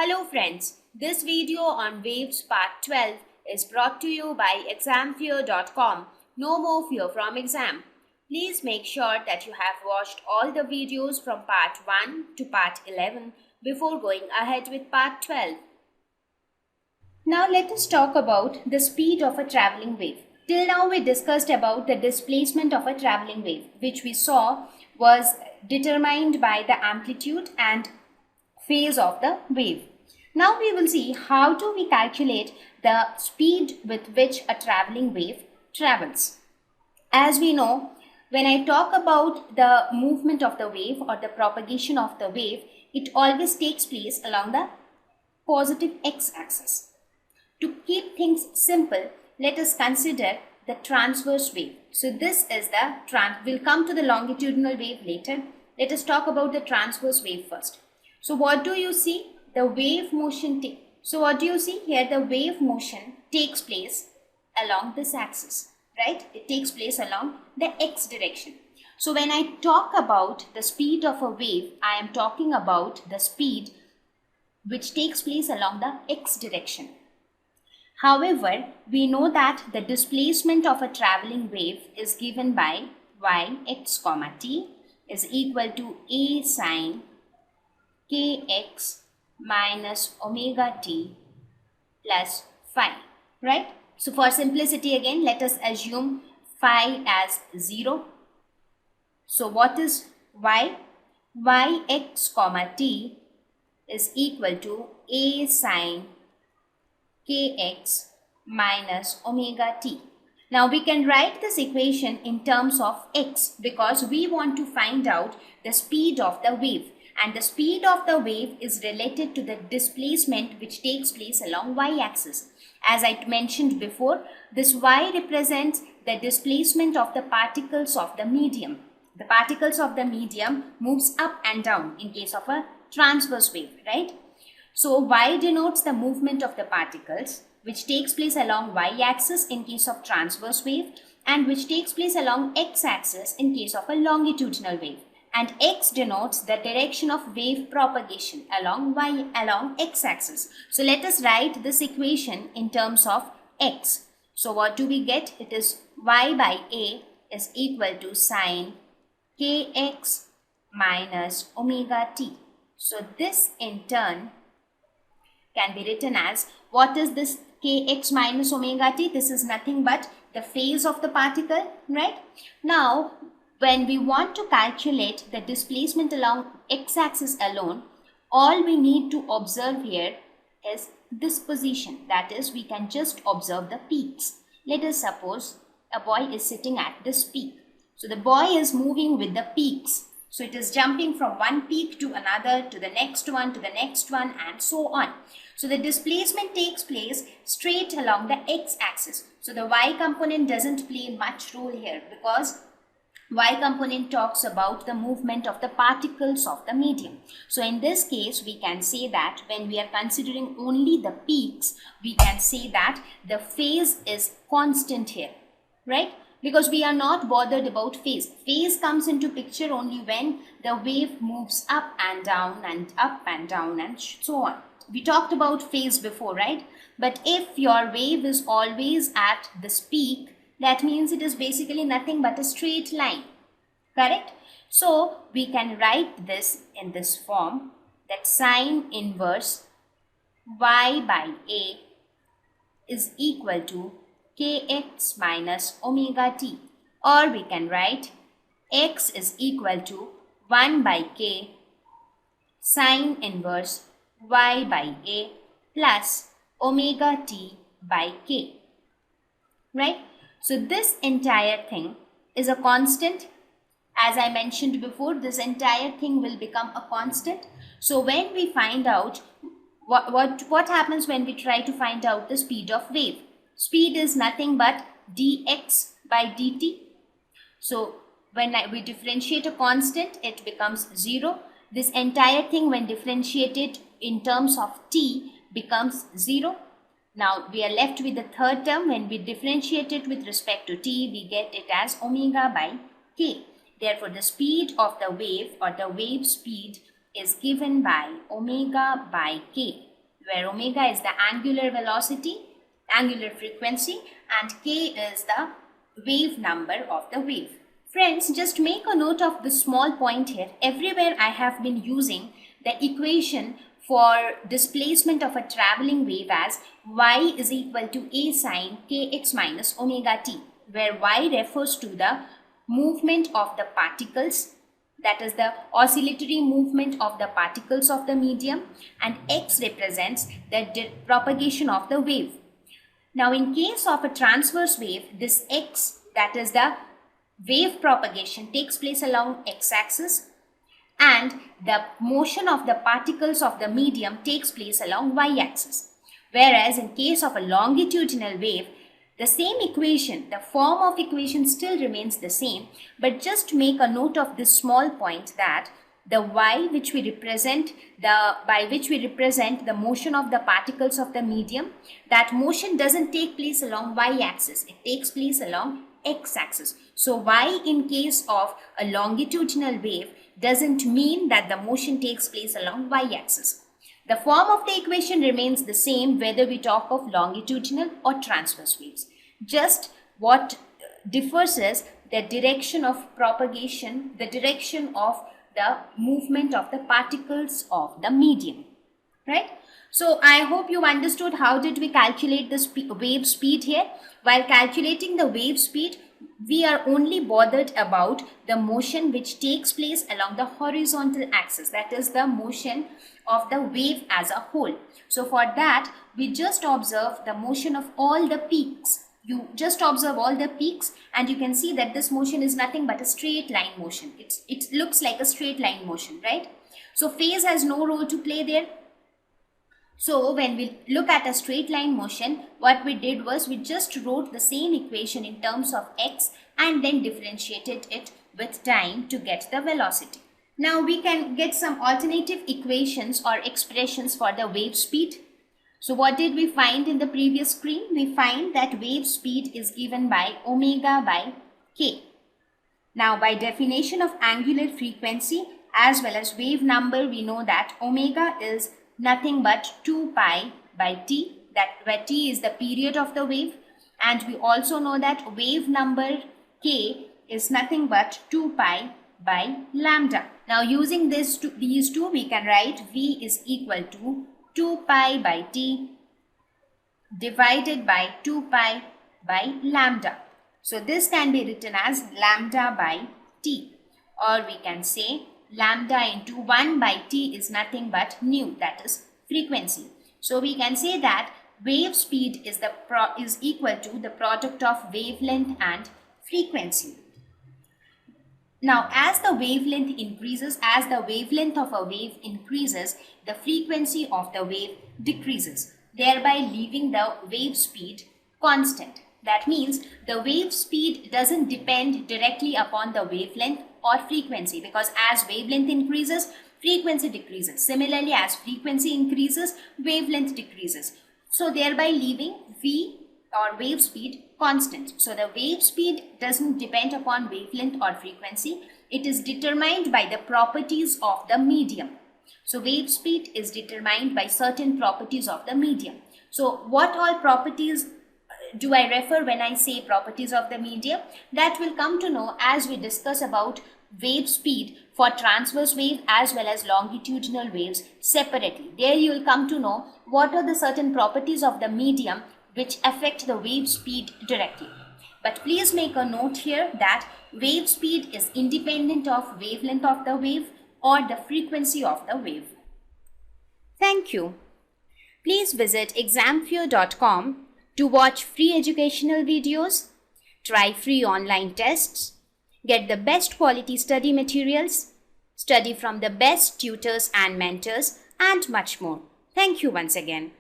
Hello friends, this video on Waves Part 12 is brought to you by examfear.com. No more fear from exam. Please make sure that you have watched all the videos from Part 1 to Part 11 before going ahead with Part 12. Now let us talk about the speed of a traveling wave. Till now we discussed about the displacement of a traveling wave, which we saw was determined by the amplitude and phase of the wave. Now we will see how do we calculate the speed with which a traveling wave travels. As we know, when I talk about the movement of the wave or the propagation of the wave, it always takes place along the positive x-axis. To keep things simple, let us consider the transverse wave. So this is we'll come to the longitudinal wave later. Let us talk about the transverse wave first. So what do you see? The wave motion. So what do you see here? The wave motion takes place along this axis, right? It takes place along the x direction. So when I talk about the speed of a wave, I am talking about the speed which takes place along the x direction. However, we know that the displacement of a traveling wave is given by yx comma t is equal to a sine kx minus omega t plus phi, right? So for simplicity again, let us assume phi as 0. So what is y? Yx comma t is equal to a sine kx minus omega t. Now we can write this equation in terms of x because we want to find out the speed of the wave, and the speed of the wave is related to the displacement which takes place along y-axis. As I mentioned before, this y represents the displacement of the particles of the medium. The particles of the medium moves up and down in case of a transverse wave, right? So y denotes the movement of the particles which takes place along y-axis in case of transverse wave and which takes place along x-axis in case of a longitudinal wave. And x denotes the direction of wave propagation along x-axis. So let us write this equation in terms of x. So what do we get? It is y by a is equal to sine kx minus omega t. So this in turn can be written as, what is this kx minus omega t? This is nothing but the phase of the particle, right? Now, when we want to calculate the displacement along x-axis alone, all we need to observe here is this position. That is, we can just observe the peaks. Let us suppose a boy is sitting at this peak. So the boy is moving with the peaks. So it is jumping from one peak to another, to the next one, to the next one, and so on. So the displacement takes place straight along the x-axis. So the y component doesn't play much role here because y component talks about the movement of the particles of the medium. So in this case, we can say that when we are considering only the peaks, we can say that the phase is constant here, right? Because we are not bothered about phase. Phase comes into picture only when the wave moves up and down and up and down and so on. We talked about phase before, right? But if your wave is always at this peak, that means it is basically nothing but a straight line, correct? So we can write this in this form, that sine inverse y by a is equal to kx minus omega t, or we can write x is equal to 1 by k sine inverse y by a plus omega t by k, right? So this entire thing is a constant. As I mentioned before, this entire thing will become a constant. So when we find out what happens when we try to find out the speed of wave, speed is nothing but dx by dt. So when we differentiate a constant, it becomes 0. This entire thing, when differentiated in terms of t, becomes 0. Now we are left with the third term. When we differentiate it with respect to t, we get it as omega by k. Therefore, the speed of the wave or the wave speed is given by omega by k. where omega is the angular velocity, angular frequency, and k is the wave number of the wave. Friends, just make a note of this small point here. Everywhere I have been using the equation for displacement of a traveling wave as y is equal to a sine kx minus omega t, where y refers to the movement of the particles, that is the oscillatory movement of the particles of the medium, and x represents the propagation of the wave. Now in case of a transverse wave, this x, that is the wave propagation, takes place along x-axis, and the motion of the particles of the medium takes place along y-axis. Whereas in case of a longitudinal wave, the same equation, the form of equation still remains the same, but just make a note of this small point that the y which we represent, by which we represent the motion of the particles of the medium, that motion doesn't take place along y-axis, it takes place along x-axis. So y in case of a longitudinal wave doesn't mean that the motion takes place along y-axis. The form of the equation remains the same whether we talk of longitudinal or transverse waves. Just what differs is the direction of propagation, the direction of the movement of the particles of the medium, right? So I hope you understood how did we calculate the wave speed here. While calculating the wave speed, we are only bothered about the motion which takes place along the horizontal axis, that is the motion of the wave as a whole. So for that, we just observe the motion of all the peaks. You just observe all the peaks and you can see that this motion is nothing but a straight line motion. It looks like a straight line motion, right? So phase has no role to play there. So when we look at a straight line motion, what we did was we just wrote the same equation in terms of x and then differentiated it with time to get the velocity. Now we can get some alternative equations or expressions for the wave speed. So what did we find in the previous screen? We find that wave speed is given by omega by k. Now by definition of angular frequency as well as wave number, we know that omega is nothing but 2 pi by t, that where t is the period of the wave, and we also know that wave number k is nothing but 2 pi by lambda. Now using these two we can write v is equal to 2 pi by t divided by 2 pi by lambda. So this can be written as lambda by t, or we can say lambda into 1 by t is nothing but nu, that is frequency. So we can say that wave speed is equal to the product of wavelength and frequency. Now as the wavelength increases, as the wavelength of a wave increases, the frequency of the wave decreases, thereby leaving the wave speed constant. That means the wave speed doesn't depend directly upon the wavelength or frequency, because as wavelength increases, frequency decreases. Similarly, as frequency increases, wavelength decreases. So thereby leaving v or wave speed constant. So the wave speed doesn't depend upon wavelength or frequency. It is determined by the properties of the medium. So wave speed is determined by certain properties of the medium. So what all properties do I refer when I say properties of the medium? That will come to know as we discuss about wave speed for transverse wave as well as longitudinal waves separately. There you will come to know what are the certain properties of the medium which affect the wave speed directly. But please make a note here that wave speed is independent of wavelength of the wave or the frequency of the wave. Thank you. Please visit examfear.com to watch free educational videos, try free online tests, get the best quality study materials, study from the best tutors and mentors, and much more. Thank you once again.